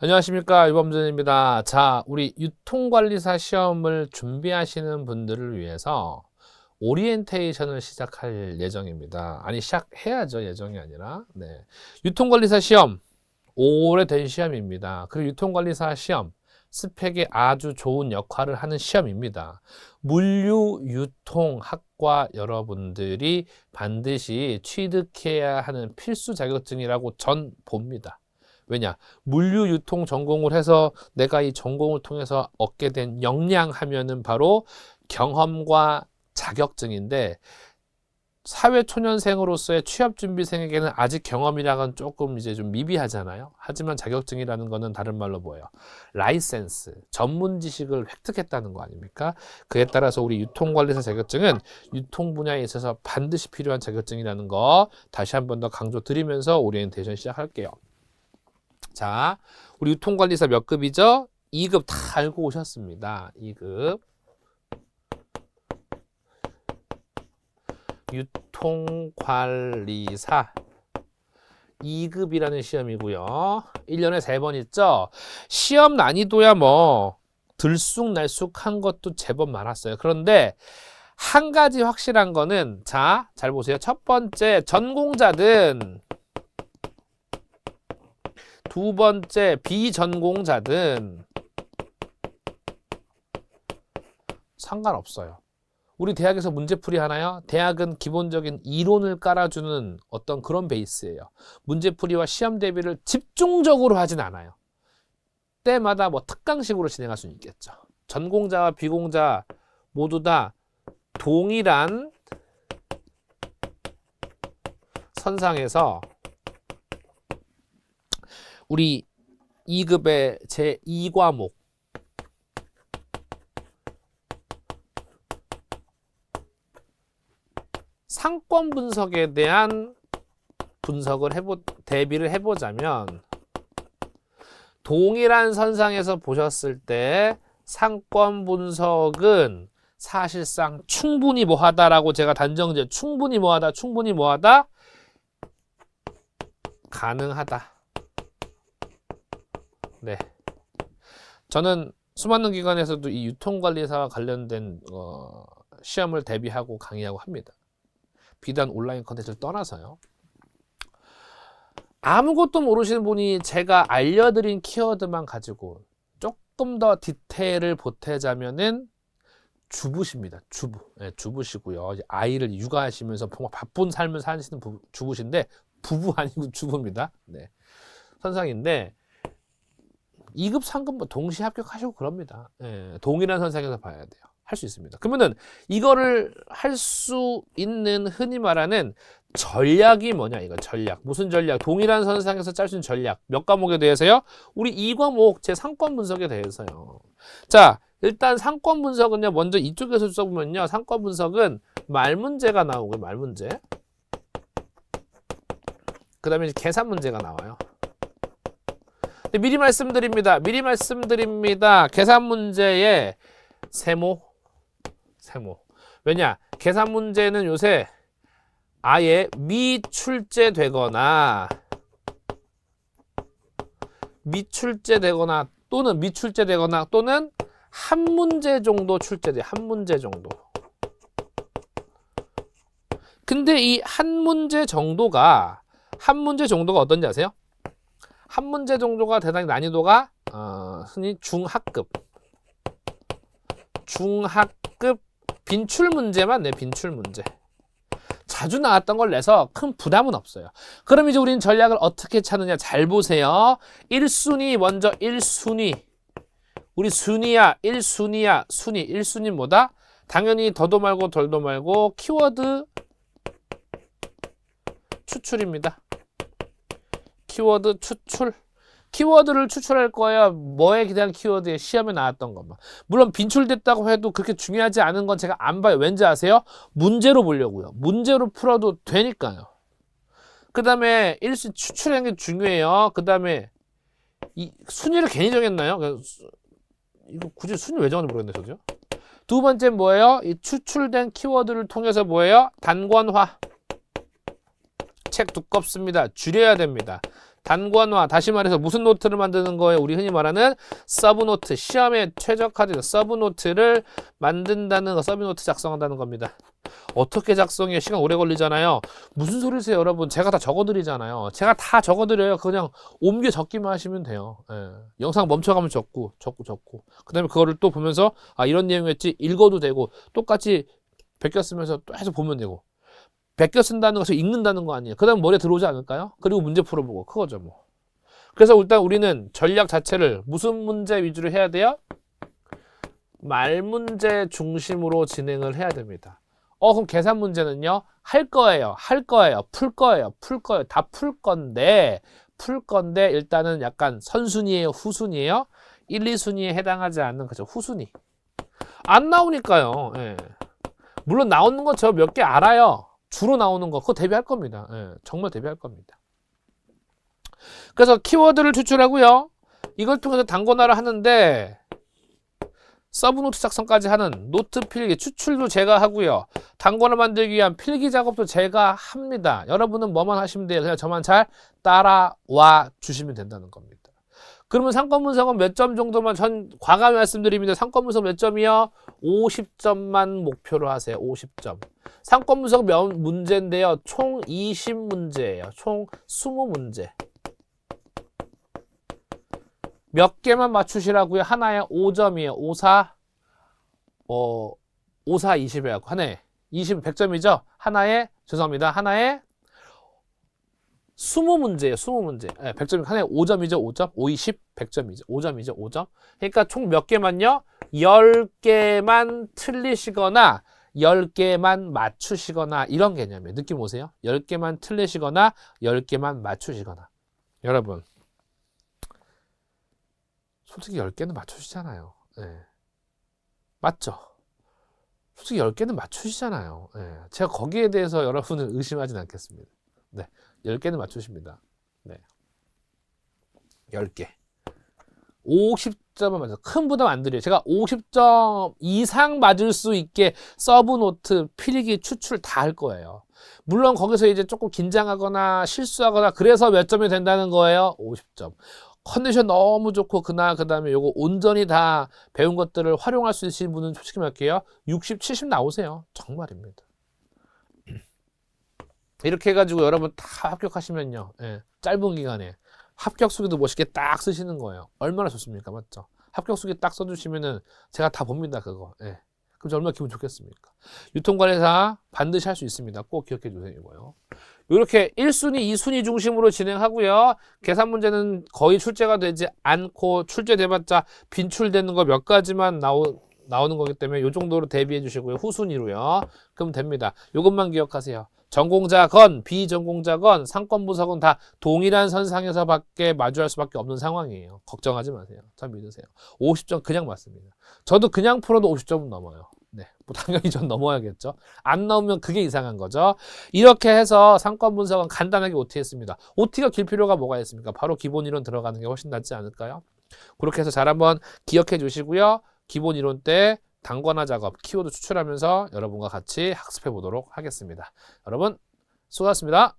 안녕하십니까, 유범준입니다. 자, 우리 유통관리사 시험을 준비하시는 분들을 위해서 오리엔테이션을 시작할 예정입니다. 아니, 시작해야죠. 예정이 아니라. 네. 유통관리사 시험, 오래된 시험입니다. 그리고 유통관리사 시험, 스펙에 아주 좋은 역할을 하는 시험입니다. 물류유통학과 여러분들이 반드시 취득해야 하는 필수 자격증이라고 전 봅니다. 왜냐? 물류유통 전공을 해서 내가 이 전공을 통해서 얻게 된 역량 하면은 바로 경험과 자격증인데, 사회초년생으로서의 취업준비생에게는 아직 경험이랑은 조금 이제 좀 미비하잖아요. 하지만 자격증이라는 거는 다른 말로 뭐예요? 라이센스, 전문 지식을 획득했다는 거 아닙니까? 그에 따라서 우리 유통관리사 자격증은 유통 분야에 있어서 반드시 필요한 자격증이라는 거 다시 한 번 더 강조 드리면서 오리엔테이션 시작할게요. 자, 우리 유통관리사 몇 급이죠? 2급 다 알고 오셨습니다. 2급. 유통관리사 2급이라는 시험이고요. 1년에 3번 있죠? 시험 난이도야 뭐 들쑥날쑥한 것도 제법 많았어요. 그런데 한 가지 확실한 거는, 자, 잘 보세요. 첫 번째, 전공자든 두 번째, 비전공자든 상관없어요. 우리 대학에서 문제풀이 하나요? 대학은 기본적인 이론을 깔아주는 어떤 그런 베이스예요. 문제풀이와 시험 대비를 집중적으로 하진 않아요. 때마다 뭐 특강식으로 진행할 수는 있겠죠. 전공자와 비공자 모두 다 동일한 선상에서 우리 2급의 제2과목 상권 분석에 대한 대비를 해보자면, 동일한 선상에서 보셨을 때 상권 분석은 사실상 충분히 뭐하다라고 제가 단정지어, 충분히 뭐하다 가능하다. 네, 저는 수많은 기관에서도 이 유통관리사와 관련된 시험을 대비하고 강의하고 합니다. 비단 온라인 컨텐츠를 떠나서요. 아무것도 모르시는 분이 제가 알려드린 키워드만 가지고 조금 더 디테일을 보태자면은 주부십니다. 주부. 네, 주부시고요. 아이를 육아하시면서 바쁜 삶을 사시는 주부신데, 부부 아니고 주부입니다. 네. 선상인데 2급, 3급 동시에 합격하시고 그럽니다. 네, 동일한 선상에서 봐야 돼요. 할 수 있습니다. 그러면은 이거를 할 수 있는 흔히 말하는 전략이 뭐냐, 이거 전략. 무슨 전략? 동일한 선상에서 짤 수 있는 전략. 몇 과목에 대해서요? 우리 2과목 제 상권 분석에 대해서요. 자, 일단 상권 분석은요, 먼저 이쪽에서 써보면요, 상권 분석은 말문제가 나오고, 말문제. 그 다음에 계산 문제가 나와요. 미리 말씀드립니다. 계산 문제에 세모. 왜냐? 계산 문제는 요새 아예 미출제되거나 또는 한 문제 정도 출제돼요. 한 문제 정도. 근데 이 한 문제 정도가 어떤지 아세요? 한 문제 정도가 대단히 난이도가 흔히 중하급 빈출 문제만 내, 빈출 문제. 자주 나왔던 걸 내서 큰 부담은 없어요. 그럼 이제 우리는 전략을 어떻게 찾느냐? 잘 보세요. 1순위 먼저 1순위. 우리 순위야, 1순위야. 순위. 1순위 뭐다? 당연히 더도 말고 덜도 말고 키워드 추출입니다. 키워드 추출. 키워드를 추출할 거예요. 뭐에 대한 키워드에 시험에 나왔던 것만. 물론 빈출됐다고 해도 그렇게 중요하지 않은 건 제가 안 봐요. 왠지 아세요? 문제로 보려고요. 문제로 풀어도 되니까요. 그 다음에 1순위 추출하는 게 중요해요. 그 다음에 이 순위를 괜히 정했나요? 이거 굳이 순위 왜 정하는지 모르겠네, 저도요. 두 번째 뭐예요? 이 추출된 키워드를 통해서 뭐예요? 단권화. 책 두껍습니다. 줄여야 됩니다. 단권화, 다시 말해서 무슨 노트를 만드는 거예요? 우리 흔히 말하는 서브노트, 시험에 최적화된 서브노트를 만든다는 거, 서브노트 작성한다는 겁니다. 어떻게 작성해요? 시간 오래 걸리잖아요. 무슨 소리세요, 여러분? 제가 다 적어드리잖아요. 제가 다 적어드려요. 그냥 옮겨 적기만 하시면 돼요. 예. 영상 멈춰가면 적고. 그 다음에 그거를 또 보면서 아, 이런 내용이었지 읽어도 되고 똑같이 베껴 쓰면서 또 해서 보면 되고. 베껴 쓴다는 것을 읽는다는 거 아니에요. 그 다음 머리에 들어오지 않을까요? 그리고 문제 풀어보고. 그거죠, 뭐. 그래서 일단 우리는 전략 자체를 무슨 문제 위주로 해야 돼요? 말 문제 중심으로 진행을 해야 됩니다. 그럼 계산 문제는요? 할 거예요. 풀 거예요. 다 풀 건데 일단은 약간 선순위예요, 후순위예요? 1, 2순위에 해당하지 않는 거죠. 후순위. 안 나오니까요. 예. 물론 나오는 거 저 몇 개 알아요. 주로 나오는 거 그거 대비할 겁니다. 예, 정말 대비할 겁니다. 그래서 키워드를 추출하고요. 이걸 통해서 단권화를 하는데 서브노트 작성까지 하는 노트 필기 추출도 제가 하고요. 단권을 만들기 위한 필기 작업도 제가 합니다. 여러분은 뭐만 하시면 돼요. 그냥 저만 잘 따라와 주시면 된다는 겁니다. 그러면 상권 분석은 몇 점 정도만 전 과감히 말씀드립니다. 상권 분석 몇 점이요? 50점만 목표로 하세요. 50점. 상권 분석 몇 문제인데요. 총 20문제예요. 총 20문제. 몇 개만 맞추시라고요? 하나에 5점이에요. 5, 4, 5, 4, 20이라고. 하나에 20, 100점이죠? 하나에, 죄송합니다. 하나에 20문제예요. 20문제. 네, 100점이 하나에 5점이죠. 5점. 5, 20, 100점이죠. 5점이죠. 5점. 그러니까 총 몇 개만요? 10개만 틀리시거나 10개만 맞추시거나 이런 개념이에요. 느낌 오세요? 10개만 틀리시거나 10개만 맞추시거나. 여러분 솔직히 10개는 맞추시잖아요. 네. 맞죠? 솔직히 10개는 맞추시잖아요. 네. 제가 거기에 대해서 여러분을 의심하진 않겠습니다. 네. 10개는 맞추십니다. 네. 10개. 50점을 맞아요. 큰 부담 안 드려요. 제가 50점 이상 맞을 수 있게 서브노트, 필기, 추출 다 할 거예요. 물론 거기서 이제 조금 긴장하거나 실수하거나 그래서 몇 점이 된다는 거예요. 50점. 컨디션 너무 좋고 그다음에 요거 온전히 다 배운 것들을 활용할 수 있으신 분은 솔직히 말할게요. 60, 70 나오세요. 정말입니다. 이렇게 해가지고 여러분 다 합격하시면요. 예, 짧은 기간에 합격 수기도 멋있게 딱 쓰시는 거예요. 얼마나 좋습니까? 맞죠? 합격 수기 딱 써주시면은 제가 다 봅니다. 그거. 예. 그럼 저 얼마나 기분 좋겠습니까? 유통관리사 반드시 할 수 있습니다. 꼭 기억해 주세요. 이거요. 이렇게 1순위, 2순위 중심으로 진행하고요. 계산 문제는 거의 출제가 되지 않고 출제돼봤자 빈출되는 거 몇 가지만 나오는 거기 때문에 이 정도로 대비해 주시고요. 후순위로요. 그럼 됩니다. 이것만 기억하세요. 전공자건 비전공자건 상권 분석은 다 동일한 선상에서 밖에 마주할 수밖에 없는 상황이에요. 걱정하지 마세요. 잘 믿으세요. 50점 그냥 맞습니다. 저도 그냥 풀어도 50점은 넘어요. 네, 뭐 당연히 전 넘어야겠죠. 안 나오면 그게 이상한 거죠. 이렇게 해서 상권 분석은 간단하게 OT 했습니다. OT가 길 필요가 뭐가 있습니까? 바로 기본 이론 들어가는 게 훨씬 낫지 않을까요? 그렇게 해서 잘 한번 기억해 주시고요. 기본 이론 때 단권화 작업, 키워드 추출하면서 여러분과 같이 학습해 보도록 하겠습니다. 여러분 수고하셨습니다.